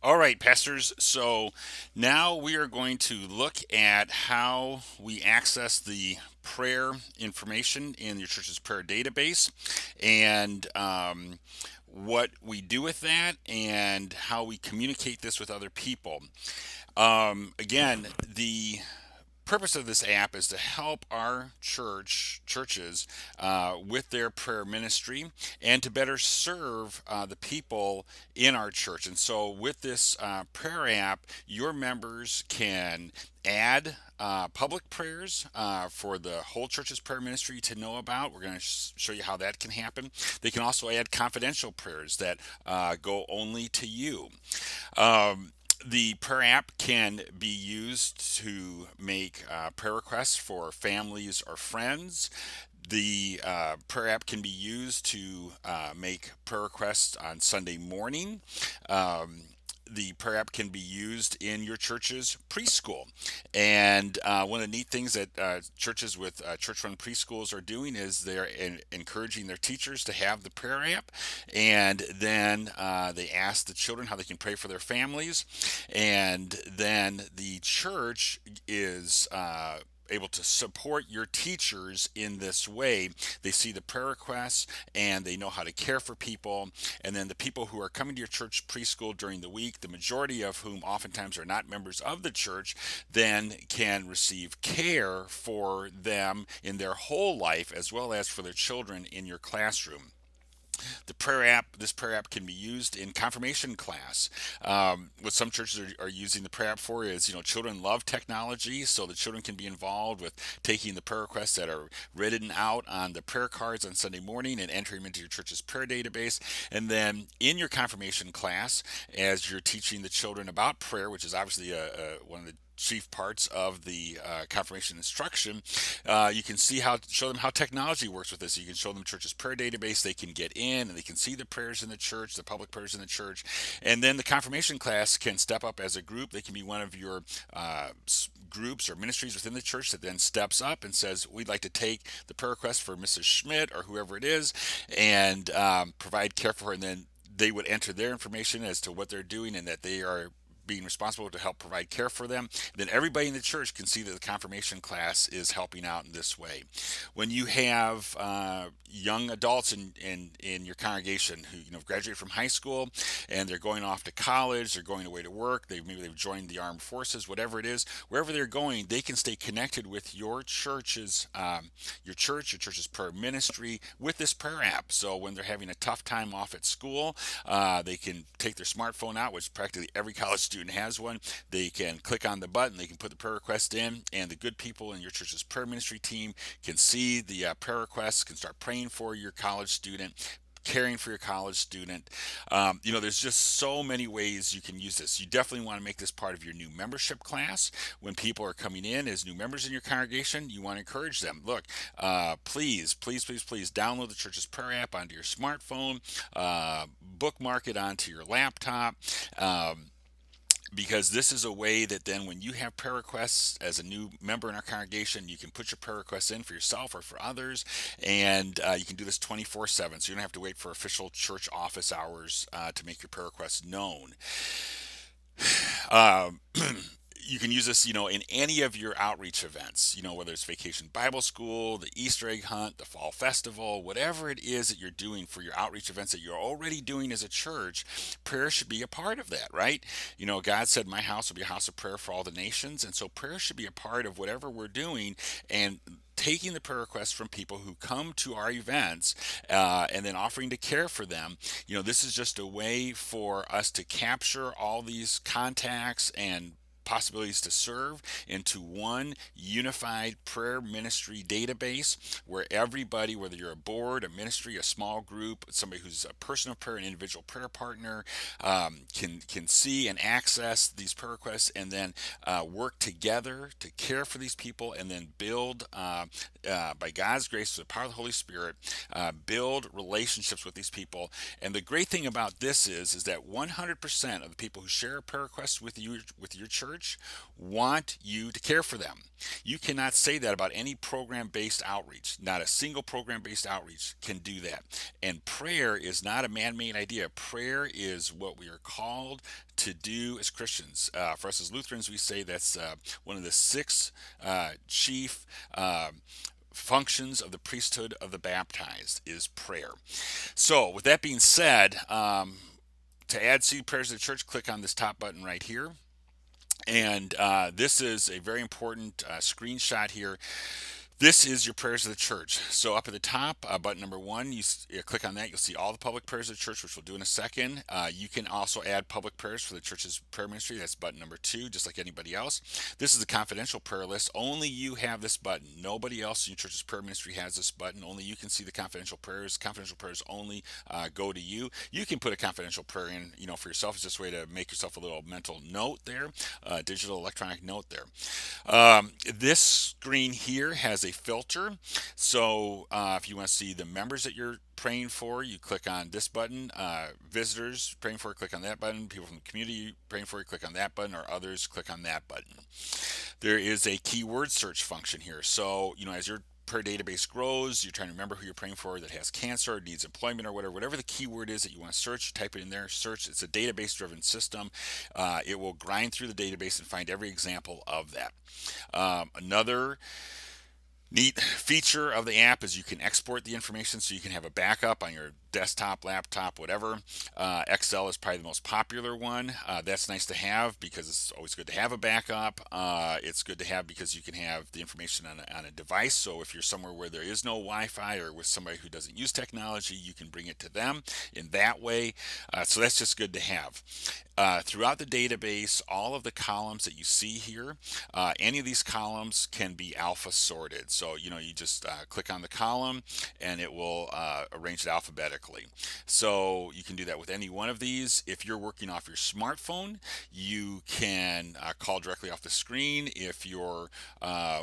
All right, pastors. So now we are going to look at how we access the prayer information in your church's prayer database and what we do with that and how we communicate this with other people. Again, the purpose of this app is to help our churches with their prayer ministry and to better serve the people in our church. And so with this prayer app, your members can add public prayers for the whole church's prayer ministry to know about. We're going to show you how that can happen. They can also add confidential prayers that go only to you. The prayer app can be used to make prayer requests for families or friends. The prayer app can be used to make prayer requests on Sunday morning. The prayer app can be used in your church's preschool. And one of the neat things that churches with church run preschools are doing is they're encouraging their teachers to have the prayer app. And then they ask the children how they can pray for their families. And then the church is able to support your teachers in this way. They see the prayer requests and they know how to care for people. And then the people who are coming to your church preschool during the week, the majority of whom oftentimes are not members of the church, then can receive care for them in their whole life as well as for their children in your classroom. This prayer app can be used in confirmation class. What some churches are using the prayer app for is, children love technology, so the children can be involved with taking the prayer requests that are written out on the prayer cards on Sunday morning and entering them into your church's prayer database. And then in your confirmation class, as you're teaching the children about prayer, which is obviously one of the chief parts of the confirmation instruction, you can show them how technology works with this. You can show them church's prayer database. They can get in and they can see the prayers in the church, the public prayers in the church. And then the confirmation class can step up as a group. They can be one of your groups or ministries within the church that then steps up and says, we'd like to take the prayer request for Mrs. Schmidt or whoever it is and provide care for her. And then they would enter their information as to what they're doing and that they are being responsible to help provide care for them. Then everybody in the church can see that the confirmation class is helping out in this way. When you have young adults in your congregation who graduated from high school and they're going off to college, they're going away to work, maybe they've joined the armed forces, whatever it is, wherever they're going, they can stay connected with your church's prayer ministry with this prayer app. So when they're having a tough time off at school, they can take their smartphone out, which practically every college student has one. They can click on the button, they can put the prayer request in, and the good people in your church's prayer ministry team can see the prayer requests, can start praying for your college student, caring for your college student. There's just so many ways you can use this. You definitely want to make this part of your new membership class. When people are coming in as new members in your congregation, you want to encourage them. Look, please download the church's prayer app onto your smartphone, bookmark it onto your laptop. Because this is a way that then when you have prayer requests as a new member in our congregation, you can put your prayer requests in for yourself or for others, and you can do this 24/7, so you don't have to wait for official church office hours to make your prayer requests known. Um, you can use this, in any of your outreach events, whether it's Vacation Bible School, the Easter egg hunt, the fall festival, whatever it is that you're doing for your outreach events that you're already doing as a church, prayer should be a part of that, right? God said, my house will be a house of prayer for all the nations. And so prayer should be a part of whatever we're doing. And taking the prayer requests from people who come to our events and then offering to care for them. This is just a way for us to capture all these contacts and possibilities to serve into one unified prayer ministry database where everybody, whether you're a board, a ministry, a small group, somebody who's a person of prayer, an individual prayer partner, can see and access these prayer requests and then work together to care for these people and then build, by God's grace, through the power of the Holy Spirit, build relationships with these people. And the great thing about this is that 100% of the people who share prayer requests with your church church want you to care for them. You cannot say that about any program-based outreach. Not a single program-based outreach can do that. And prayer is not a man-made idea. Prayer is what we are called to do as Christians. For us as Lutherans, we say that's one of the six chief functions of the priesthood of the baptized is prayer. So, with that being said, to add seed prayers to the church, click on this top button right here. And this is a very important screenshot here. This is your prayers of the church. So up at the top, button number 1, you click on that. You'll see all the public prayers of the church, which we'll do in a second. You can also add public prayers for the church's prayer ministry. That's button number 2, just like anybody else. This is a confidential prayer list. Only you have this button. Nobody else in your church's prayer ministry has this button. Only you can see the confidential prayers. Confidential prayers only go to you. You can put a confidential prayer in, for yourself. It's just a way to make yourself a little mental note there, digital electronic note there. This screen here has a filter. So if you want to see the members that you're praying for, you click on this button. Visitors praying for, click on that button. People from the community praying for, click on that button, or others, click on that button. There is a keyword search function here. So, as your prayer database grows, you're trying to remember who you're praying for that has cancer or needs employment or whatever the keyword is that you want to search, type it in there, search. It's a database driven system. It will grind through the database and find every example of that. Another neat feature of the app is you can export the information, so you can have a backup on your desktop, laptop, whatever. Excel is probably the most popular one. That's nice to have because it's always good to have a backup. It's good to have because you can have the information on a device. So if you're somewhere where there is no Wi-Fi or with somebody who doesn't use technology, you can bring it to them in that way. So that's just good to have. Throughout the database, all of the columns that you see here, any of these columns can be alpha sorted. So, you just click on the column and it will arrange it alphabetically. So you can do that with any one of these. If you're working off your smartphone, you can call directly off the screen. If you're,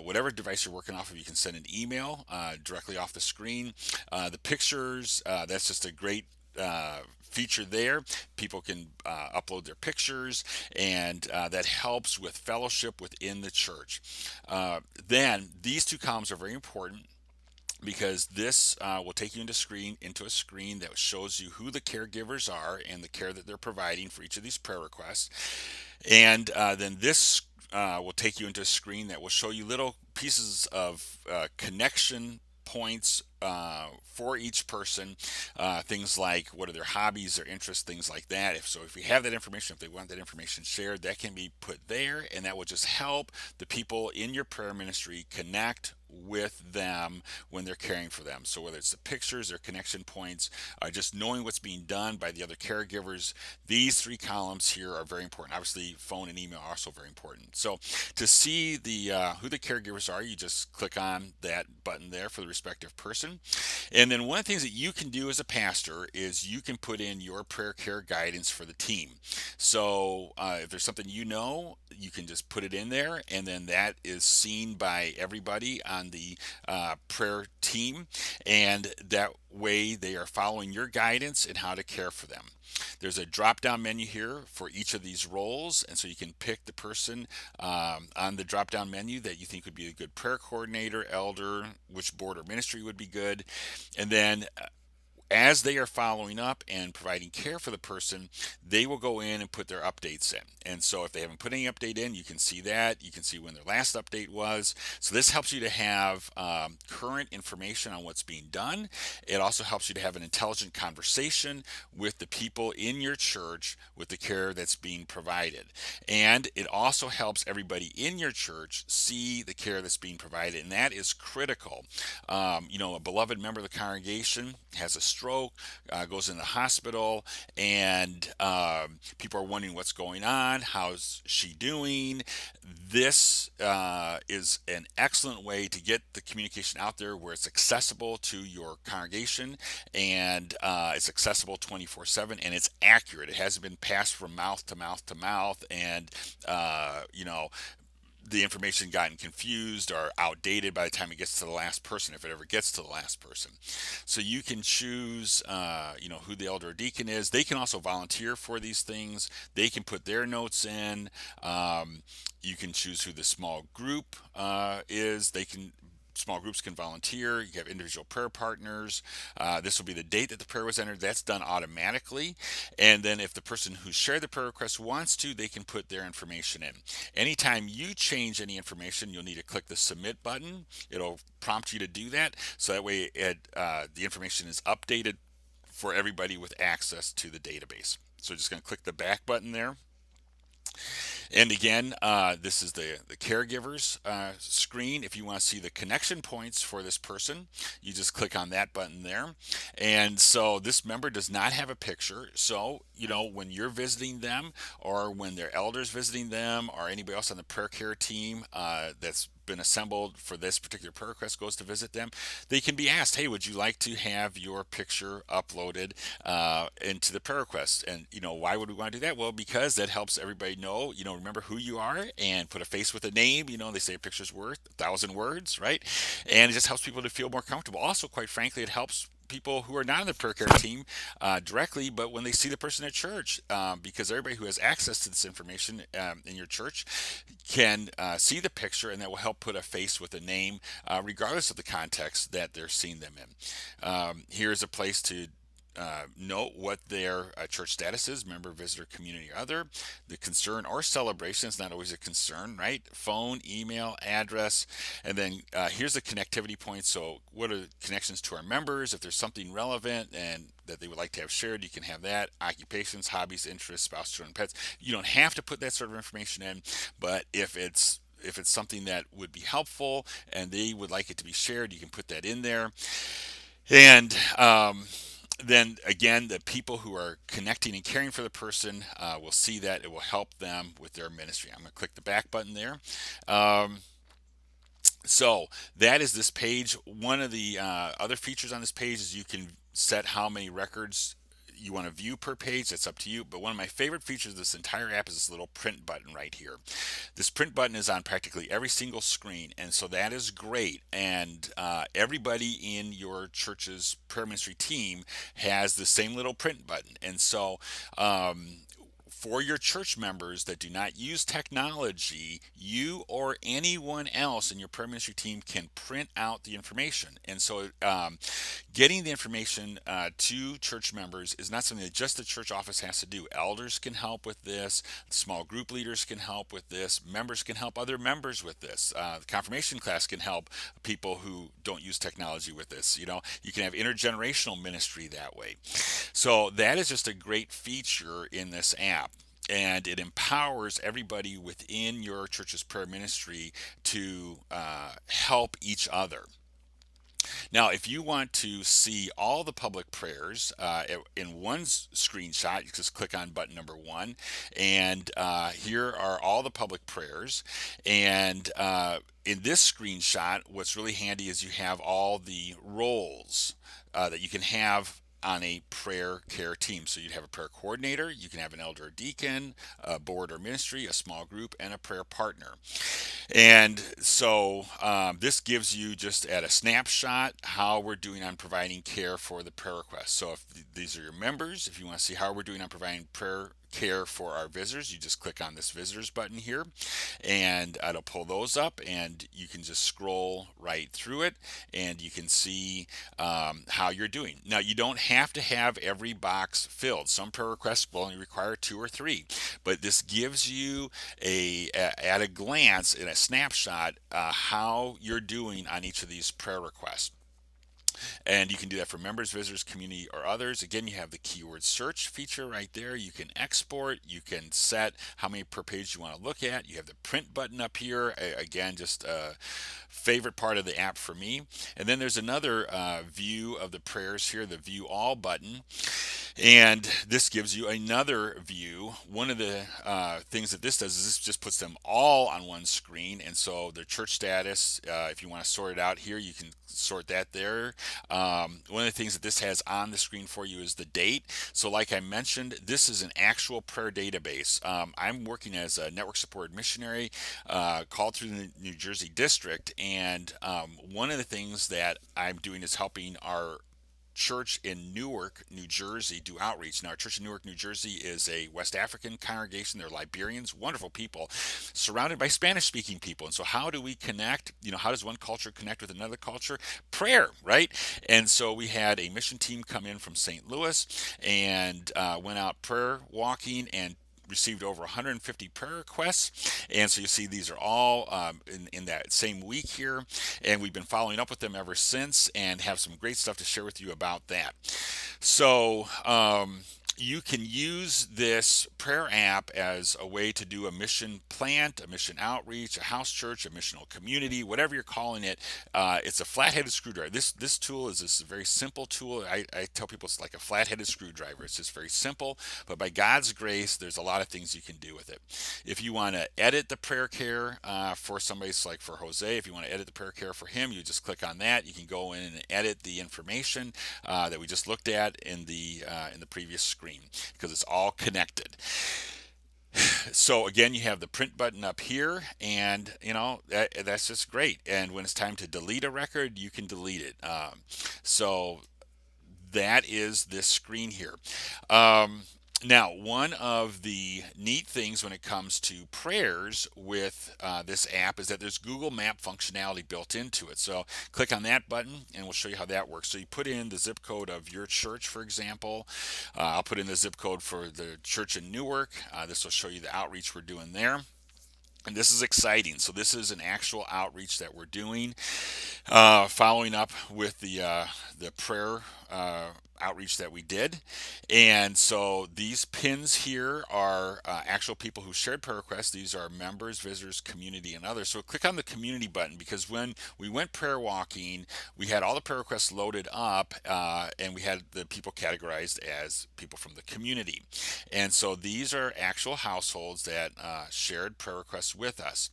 whatever device you're working off of, you can send an email directly off the screen. The pictures, that's just a great feature there. People can upload their pictures, and that helps with fellowship within the church. Then these two columns are very important, because this will take you into a screen that shows you who the caregivers are and the care that they're providing for each of these prayer requests. And then this will take you into a screen that will show you little pieces of connection points for each person, things like what are their hobbies, their interests, things like that. If we have that information, if they want that information shared, that can be put there, and that will just help the people in your prayer ministry connect with them when they're caring for them. So whether it's the pictures or connection points, just knowing what's being done by the other caregivers, these 3 columns here are very important. Obviously, phone and email are also very important. So to see the who the caregivers are, you just click on that button there for the respective person. And then one of the things that you can do as a pastor is you can put in your prayer care guidance for the team. So if there's something you can just put it in there, and then that is seen by everybody on the prayer team, and that way they are following your guidance and how to care for them. There's a drop down menu here for each of these roles, and so you can pick the person on the drop down menu that you think would be a good prayer coordinator, elder, which board or ministry would be good. And then as they are following up and providing care for the person, they will go in and put their updates in. And so if they haven't put any update in, you can see that. You can see when their last update was. So this helps you to have current information on what's being done. It also helps you to have an intelligent conversation with the people in your church with the care that's being provided. And it also helps everybody in your church see the care that's being provided, and that is critical. A beloved member of the congregation has a stroke, goes in the hospital, and people are wondering what's going on, how's she doing. This is an excellent way to get the communication out there where it's accessible to your congregation, and it's accessible 24/7, and it's accurate. It hasn't been passed from mouth to mouth to mouth, and the information gotten confused or outdated by the time it gets to the last person, if it ever gets to the last person. So you can choose, who the elder or deacon is. They can also volunteer for these things. They can put their notes in. You can choose who the small group is. Small groups can volunteer. You have individual prayer partners. This will be the date that the prayer was entered. That's done automatically. And then if the person who shared the prayer request wants to, they can put their information in. Anytime you change any information, you'll need to click the submit button. It'll prompt you to do that. So that way the information is updated for everybody with access to the database. So just going to click the back button there. And again, this is the caregivers screen. If you want to see the connection points for this person, you just click on that button there. And so this member does not have a picture. So, when you're visiting them, or when their elders visiting them, or anybody else on the prayer care team that's been assembled for this particular prayer request goes to visit them, they can be asked, hey, would you like to have your picture uploaded into the prayer request? And why would we want to do that? Well, because that helps everybody know, remember who you are, and put a face with a name. They say a picture's worth 1,000 words, right? And it just helps people to feel more comfortable. Also, quite frankly, it helps people who are not on the prayer care team directly, but when they see the person at church, because everybody who has access to this information in your church can see the picture, and that will help put a face with a name, regardless of the context that they're seeing them in. Here's a place to note what their church status is: member, visitor, community, or other. The concern or celebration is not always a concern, right? Phone, email, address, and then here's the connectivity points. So what are the connections to our members? If there's something relevant and that they would like to have shared, you can have that. Occupations, hobbies, interests, spouse, children, pets. You don't have to put that sort of information in, but if it's something that would be helpful and they would like it to be shared, you can put that in there. And then again, the people who are connecting and caring for the person will see that. It will help them with their ministry. I'm going to click the back button there. So that is this page. One of the other features on this page is you can set how many records you want to view per page. That's up to you. But one of my favorite features of this entire app is this little print button right here. This print button is on practically every single screen, and so that is great. And everybody in your church's prayer ministry team has the same little print button. And so for your church members that do not use technology, you or anyone else in your prayer ministry team can print out the information. And so getting the information to church members is not something that just the church office has to do. Elders can help with this. Small group leaders can help with this. Members can help other members with this. The confirmation class can help people who don't use technology with this. You can have intergenerational ministry that way. So that is just a great feature in this app. And it empowers everybody within your church's prayer ministry to help each other. Now, if you want to see all the public prayers in one screenshot, you just click on button number 1, and here are all the public prayers. And in this screenshot, what's really handy is you have all the roles that you can have on a prayer care team. So you'd have a prayer coordinator, you can have an elder or deacon, a board or ministry, a small group, and a prayer partner. And so this gives you just at a snapshot how we're doing on providing care for the prayer request. So if these are your members, if you want to see how we're doing on providing prayer care for our visitors, you just click on this visitors button here, and it'll pull those up, and you can just scroll right through it, and you can see how you're doing. Now, you don't have to have every box filled. Some prayer requests will only require 2 or 3, but this gives you at a glance, in a snapshot, how you're doing on each of these prayer requests. And you can do that for members, visitors, community, or others. Again, you have the keyword search feature right there. You can export. You can set how many per page you want to look at. You have the print button up here. Again, just a favorite part of the app for me. And then there's another view of the prayers here, the view all button. And this gives you another view. One of the things that this does is this just puts them all on one screen. And so their church status, if you want to sort it out here, you can sort that there. One of the things that this has on the screen for you is the date. So like I mentioned, this is an actual prayer database. I'm working as a network supported missionary called through the New Jersey district, and one of the things that I'm doing is helping our church in Newark, New Jersey, do outreach. Now, our church in Newark, New Jersey is a West African congregation. They're Liberians, wonderful people, surrounded by Spanish-speaking people. And so, how do we connect? How does one culture connect with another culture? Prayer, right? And so, we had a mission team come in from St. Louis and went out prayer walking and received over 150 prayer requests. And so you see these are all in that same week here. And we've been following up with them ever since and have some great stuff to share with you about that. So, you can use this prayer app as a way to do a mission plant, a mission outreach, a house church, a missional community, whatever you're calling it. It's a flat-headed screwdriver. This tool is this very simple tool. I tell people it's like a flat-headed screwdriver. It's just very simple, but by God's grace, there's a lot of things you can do with it. If you want to edit the prayer care for somebody, like for Jose, if you want to edit the prayer care for him, you just click on that. You can go in and edit the information that we just looked at in the previous screen, because it's all connected. So again, you have the print button up here, and that's just great. And when it's time to delete a record, you can delete it. So that is this screen here. Now, one of the neat things when it comes to prayers with this app is that there's Google Map functionality built into it. So click on that button and we'll show you how that works. So you put in the zip code of your church, for example. I'll put in the zip code for the church in Newark. This will show you the outreach we're doing there. And this is exciting. So this is an actual outreach that we're doing, following up with the prayer outreach that we did. And so these pins here are actual people who shared prayer requests. These are members, visitors, community, and others. So click on the community button, because when we went prayer walking, we had all the prayer requests loaded up, and we had the people categorized as people from the community. And so these are actual households that shared prayer requests with us.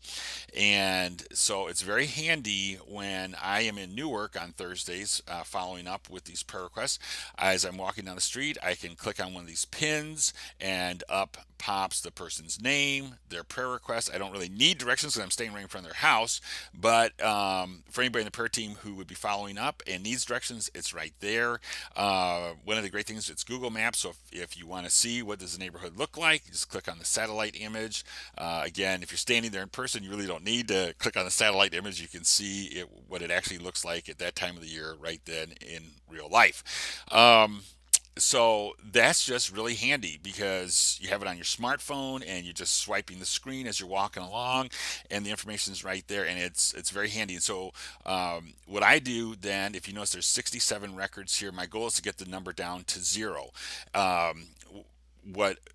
And so it's very handy when I am in Newark on Thursdays following up with these prayer requests. As I'm walking down the street, I can click on one of these pins and up pops the person's name, their prayer request. I don't really need directions because I'm staying right in front of their house, but for anybody in the prayer team who would be following up and needs directions, it's right there. One of the great things, it's Google Maps, so if you want to see what does the neighborhood look like, just click on the satellite image. Again, if you're standing there in person, you really don't need to click on the satellite image. You can see what it actually looks like at that time of the year right then in real life. So that's just really handy, because you have it on your smartphone and you're just swiping the screen as you're walking along, and the information is right there, and it's very handy. And so what I do then, if you notice there's 67 records here, my goal is to get the number down to 0.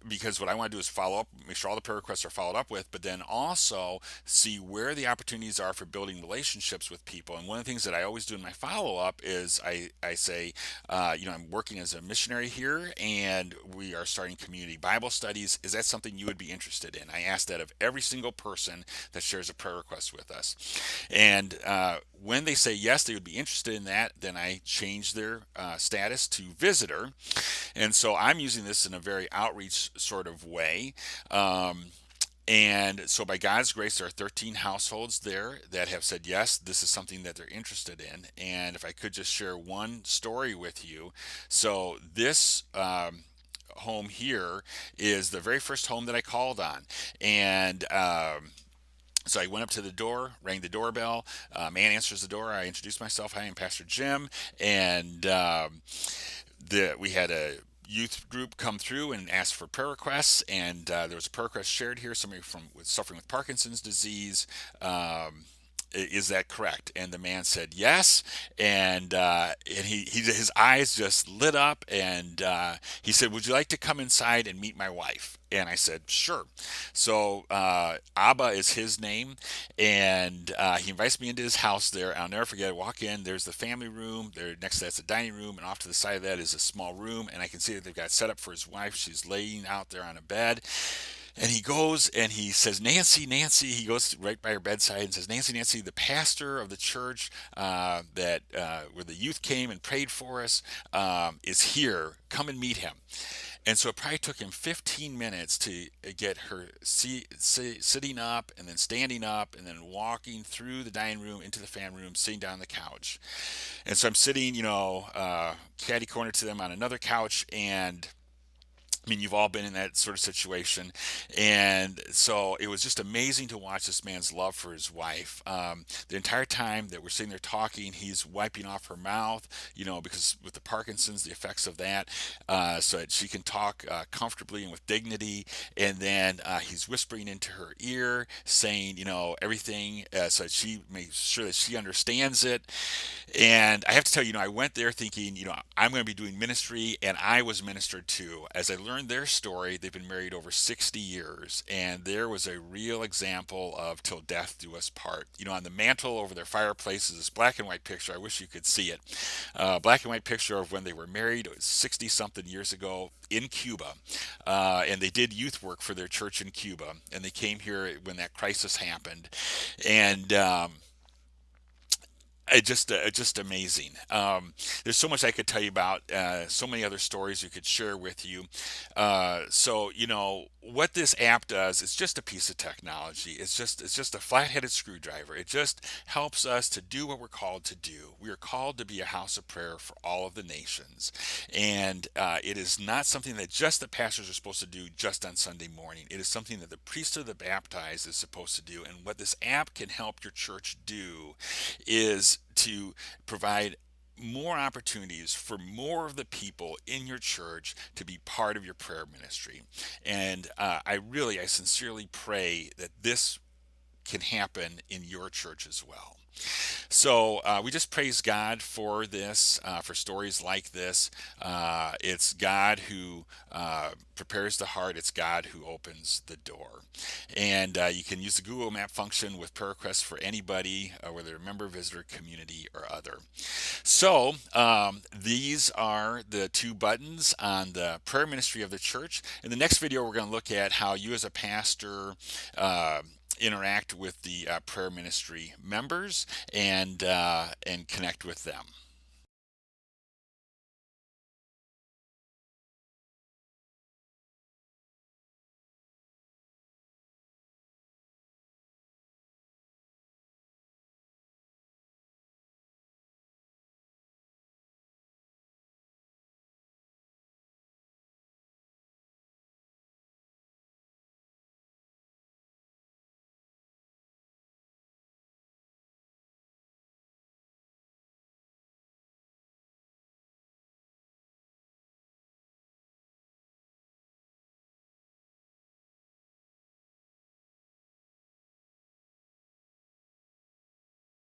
Because what I want to do is follow up, make sure all the prayer requests are followed up with, but then also see where the opportunities are for building relationships with people. And one of the things that I always do in my follow up is I say, I'm working as a missionary here, and we are starting community Bible studies. Is that something you would be interested in? I ask that of every single person that shares a prayer request with us. And when they say yes, they would be interested in that, then I change their status to visitor. And so I'm using this in a very outreach sort of way. And so by God's grace, there are 13 households there that have said, yes, this is something that they're interested in. And if I could just share one story with you. So this home here is the very first home that I called on. And so I went up to the door, rang the doorbell. Man answers the door. I introduced myself. Hi, I'm Pastor Jim. And we had a youth group come through and ask for prayer requests, and there was a prayer request shared here. Somebody suffering with Parkinson's disease. Is that correct? And the man said yes, and his eyes just lit up, and he said, "Would you like to come inside and meet my wife?" And I said, "Sure." So Abba is his name, and he invites me into his house there. I'll never forget. I walk in. There's the family room. There next to that's the dining room, and off to the side of that is a small room. And I can see that they've got set up for his wife. She's laying out there on a bed. And he goes and he says, Nancy, Nancy, he goes right by her bedside and says, Nancy, Nancy, the pastor of the church that where the youth came and prayed for us is here. Come and meet him. And so it probably took him 15 minutes to get her sitting up and then standing up and then walking through the dining room into the family room, sitting down on the couch. And so I'm sitting, catty corner to them on another couch, and I mean, you've all been in that sort of situation. And so it was just amazing to watch this man's love for his wife. The entire time that we're sitting there talking, he's wiping off her mouth, because with the Parkinson's, the effects of that, so that she can talk comfortably and with dignity. And then he's whispering into her ear, saying, everything so that she makes sure that she understands it. And I have to tell you, I went there thinking, I'm going to be doing ministry, and I was ministered to. As I learned their story, they've been married over 60 years, and there was a real example of till death do us part. On the mantle over their fireplace is this black and white picture. I wish you could see it. Black and white picture of when they were married 60 something years ago in Cuba. And they did youth work for their church in Cuba, and they came here when that crisis happened. And, just amazing. There's so much I could tell you about. So many other stories we could share with you. So what this app does. It's just a piece of technology. It's just a flat-headed screwdriver. It just helps us to do what we're called to do. We are called to be a house of prayer for all of the nations, and it is not something that just the pastors are supposed to do just on Sunday morning. It is something that the priest of the baptized is supposed to do. And what this app can help your church do is to provide more opportunities for more of the people in your church to be part of your prayer ministry. And I sincerely pray that this can happen in your church as well. So we just praise God for this, for stories like this. It's God who prepares the heart. It's God who opens the door. And you can use the Google Map function with prayer requests for anybody, whether a member, visitor, community, or other. So these are the two buttons on the prayer ministry of the church. In the next video, we're going to look at how you as a pastor interact with the prayer ministry members and connect with them.